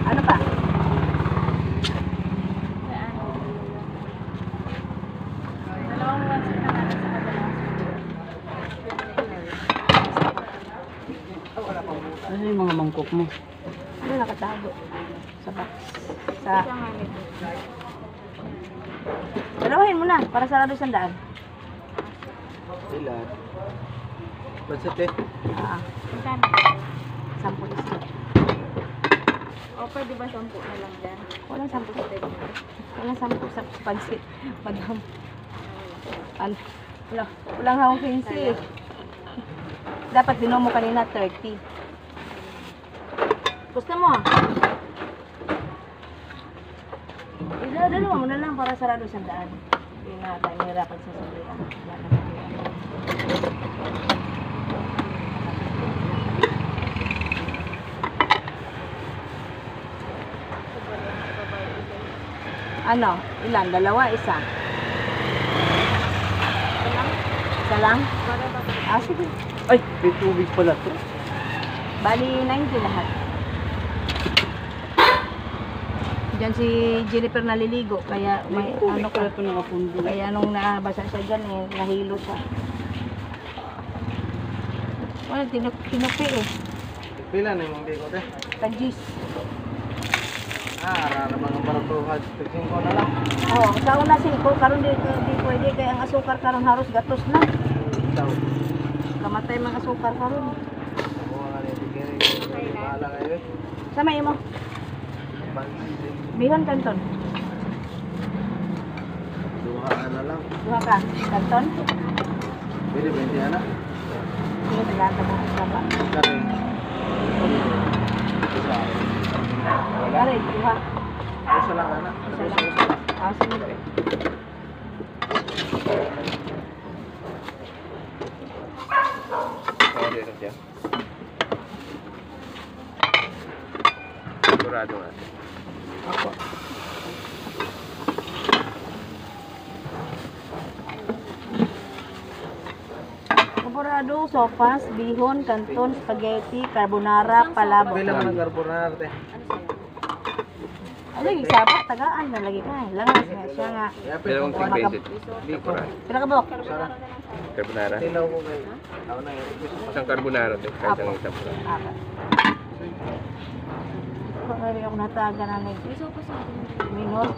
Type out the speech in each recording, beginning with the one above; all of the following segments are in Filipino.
Ano pa? Dalawang wansit na natin sa dalawang Ano yung mga mangkok mo? Ano nakatago? Sa box. Sa... Dalawahin mo na, para sarado 100. Ilan? Bansot eh. Ah, Saan? 10 isa. O, pwede ba 10 na lang dyan? Walang 10 sa table. Walang 10 sa pansit. Madam. Ano? Walang hawang 15. Dapat dinom mo kanina 30. Gusto mo? Dalawa mo na lang para sarado 100. Hindi na tayo nahirapan sa sabihan. Wala na sabihan. Ano? Ilan? Dalawa? Isa? Isa lang? Ah, sige. Ay, may tubig pala to. Bali, 90 lahat. Diyan si Jennifer naliligo, kaya may ano ka. Ito nakapundo. Kaya nung nabasa siya dyan, nahilo siya. Wala, tinupi eh. Pila na yung biko te. Kajis. Rara mga baratuhad. Tigsin ko na lang. Oo, sa una 5, karon di pwede, kaya ang asukar karon haros gatos na. Ikaw. Kamatay mga asukar karon. Ako nga na itigiri. Bahala kayo eh. Sa may mo? Pansin. Bihon kanton. Duhaan na lang. Duha ka. Kanton? Pwede 20 anak. Sige, tagata mo sa ba. Kari. Isa. Kare, duha. Isa lang anak. Isa lang. Ah, sige. Pwede na siya. Sigurado natin. Ako. Kaporado, sopas, bihon, kanton, spaghetti, carbonara, palabok. Pila man ang carbonara te. Ano yung sabat, tagaan na lagi ka. Langas nga siya nga. Dalawang tig-20. Biko. Pila ka bok? Carbonara. Tilaw ko kayo. Ako na yun. Isang carbonara te. Kahit Apo. ang isang pula. Apat. Kaya ako nataga na nag May sopas natin. minor.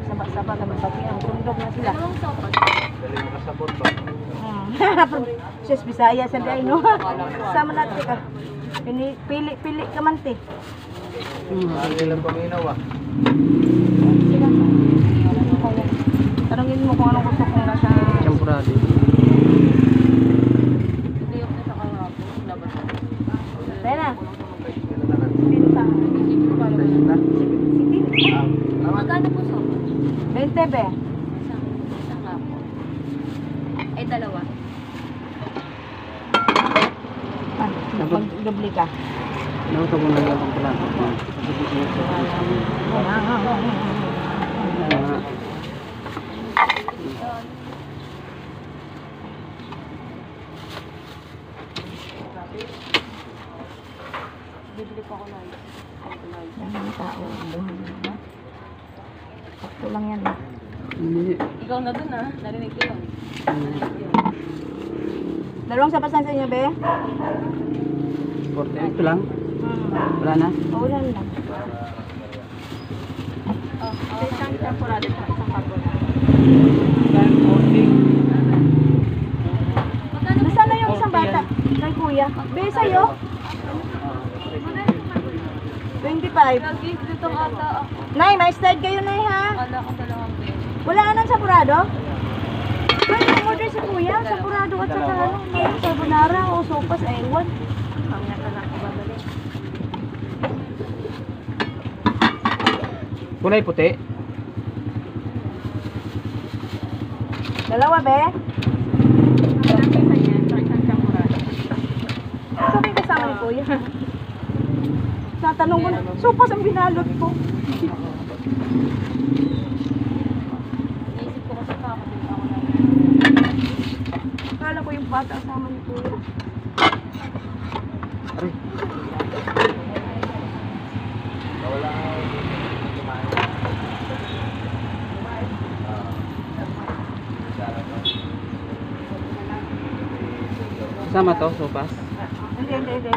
Saba-saba kami pati ang tundog na sila. Dalawang sopas. Dali makasabot ba? Sus, Bisaya sa day, no? Sama natin ka. Pili ka man, te. Lagi lang paminaw ah. Sila. Tanungin mo kung anong gusto kong nasa... Champurado. Liyok na sa kahapon. Labas. Tayo na. Pili ka. Magkano po sopas? 20, be. Isang kapo. Ay, dalawa. Mag-dubli ka. Ano ito kung nagawang ko lang? Bibili pa ako na. Yan ang tao. Sakto lang yan. Hindi. Ikaw na dun ah. Narinig ko yun. Dalawang sapasan sa inyo, be? 48 lang? Wala na? Wala lang. Sa isang temporada sa isang carbonara. Nasaan na yung isang bata? Kay kuya. Be, sa'yo? 25. Nag-gift dito ata ako. Nay, may start kayo, Nay, ha? Kala ko dalawang beses. Wala ka ng sapurado? Ay, order si kuya. Sapurado at saka ano, carbonara o sopas, ewan. Mamaya ka lang ibabalik. Kulay puti? Dalawa, be? Ilang pisa yan sa isang temporada? Sabi kasama ni kuya. Tatanong ko na, sopas ang binalot ko. Naisip ko kasi kakabili ako na. Akala ko yung bata kasama ni kuya. Pero Kasama to, sopas. Hindi.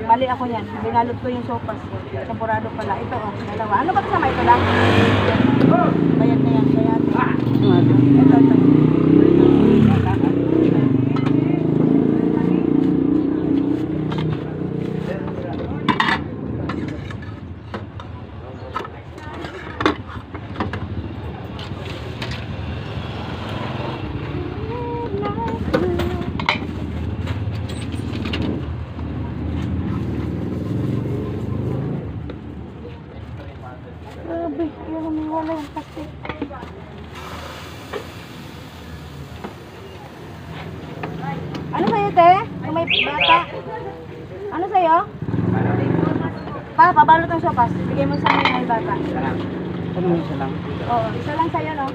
Mali ako yan. Binalot ko yung sopas. Temporado pala. Ito oh, dalawa. Ano ba kasama ito lang? Bayad na yan. Bayad. Ito. Grabe, yung humiwala yung plastic. Ano sa'yo, te? Yung may bata. Ano sa'yo? Pabalot ang sopas. Bigay mo sa amin yung bata. Ano isa lang? Oo, isa lang sa'yo, no?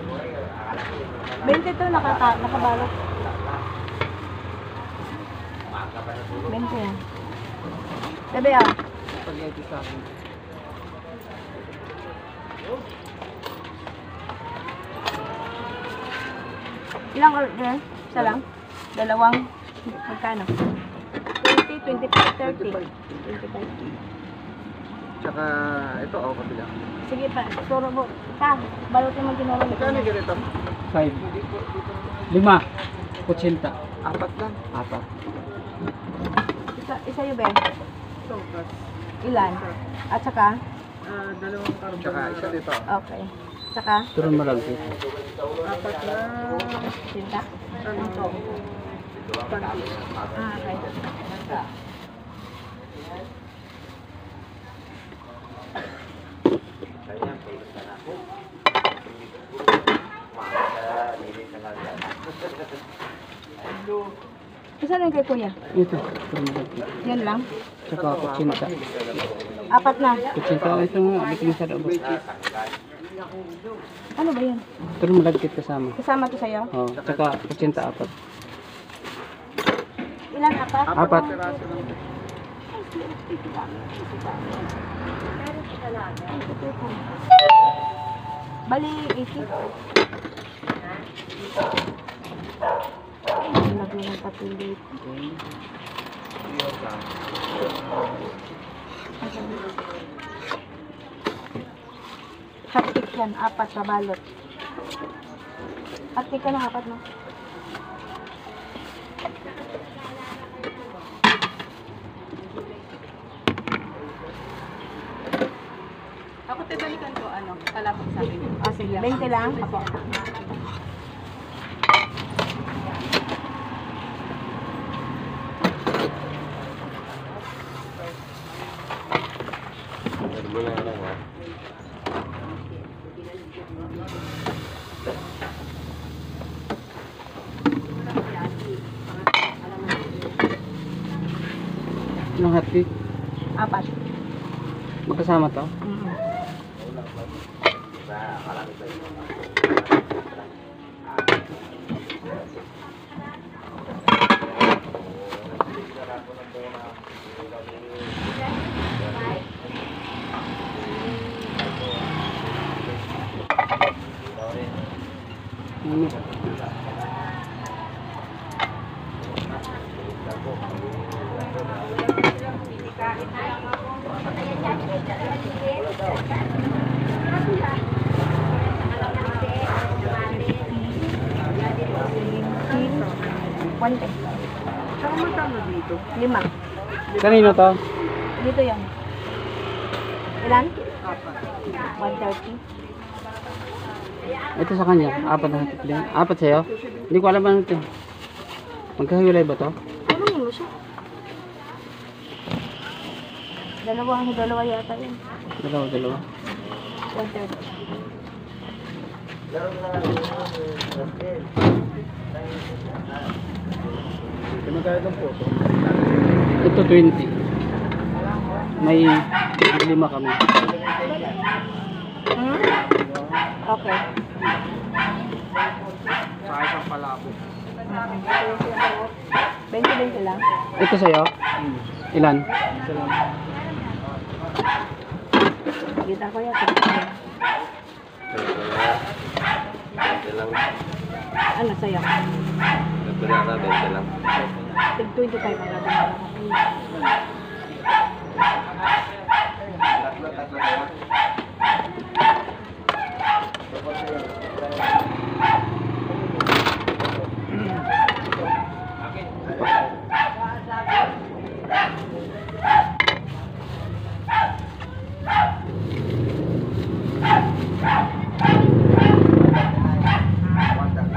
20 to nakabalot. 20 yan. Sabi ah. Spaghetti sa akin. Ilang order? Isa lang? Dalawang? Magkano? 20, 25, 30. 25. Tsaka, ito, ako kapila. Sige pa, turo mo. Pa, balot naman tinuro mo. Kano ganito? 5. 5. 80. 4 lang. 4. Isa yung Ben? Ilan? At saka? Dalawang carbonara. Tsaka, isa dito. Okay. Saka? Turun mo lang dito. 4 na Tinta? ano to? Panty. Okay. Isa lang kay kuya? Ito. Turun mo lang dito. Yan lang? Tsaka 80. 4 na? 80. Ito nga. Bikin sa dabot. Ano ba yan? Turun mo lang dito kasama. Kasama to sa'yo? Oh, tsaka 84. Ilan? 4? 4. Bali, 80. Lagi ng papel dito. Hotcake yan, 4 na balot. Hotcake ka ng 4, no? Ako balikan ko ano, talapag sa akin. Ah, sige. 20 lang? Apo. Carbonara nga. Anong hotcake? 4. Magkasama to? Ano? Saka magkano dito? 5. Kanino to? Dito yan. Ilan? 4. 130. Ito sa kanya. 4 na hotcake din. 4 sa'yo? Hindi ko alam ano ito. Magkahiwalay ba to? Ano mo siya? Dalawa yata yun. Dalawa. 130. Magkano ng puso? Ito 20. May 5 kami. Hmm? Okay. Sa isang palabo. 20 lang. Ito sa'yo? Ilan? Kita ko yan. Ito lang. Ano sa'yo? Carbonara, 20 lang. Tig 25 ang carbonara ko.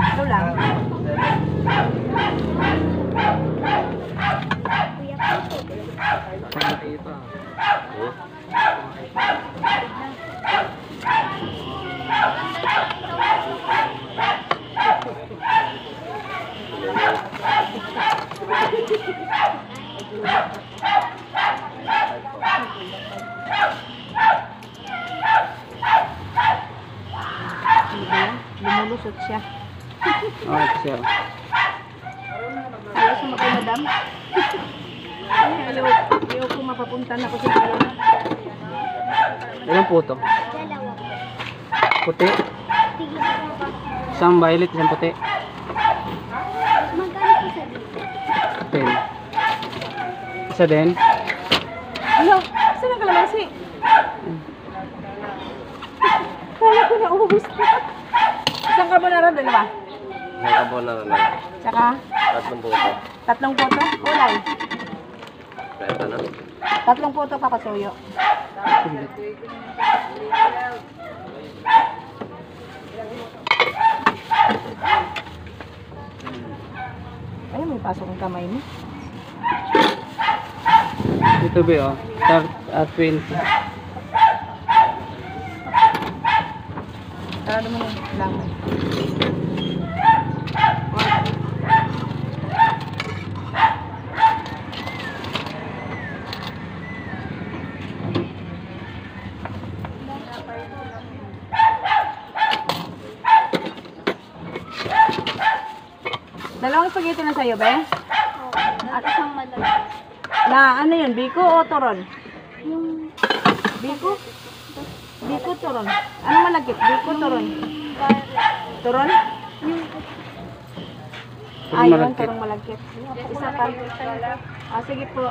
Ito lang. Lumulusot siya. Oh, ito siya. Ayaw sumakay, madam. Ayaw ko mapapunta na ko sa kaya. Ilang po ito? Puti? Isang violet, isang puti. 10. Isa din? Ayaw, saan ang kalamansi? Kaya ko na ubus na. Isang carbonara, dalawa. May carbonara na. Tsaka, 3 puto. 3 poto. Ulay. Kaya ito na. 3 poto kakasuyo. Saglit. Ay, may pasok ang kamay mo. Ito ba oh? Tart at 20. Sarado mo lang. Dalawang spaghetti na sa'yo, be? At isang malaki. Na, ano yun? Biko o turon? Yung Biko? Biko, turon. Anong malagkit? Biko, turon? garlic. Turon? Turong Ayun, malagkit. turong malagkit. Isa pa. Ah, sige po.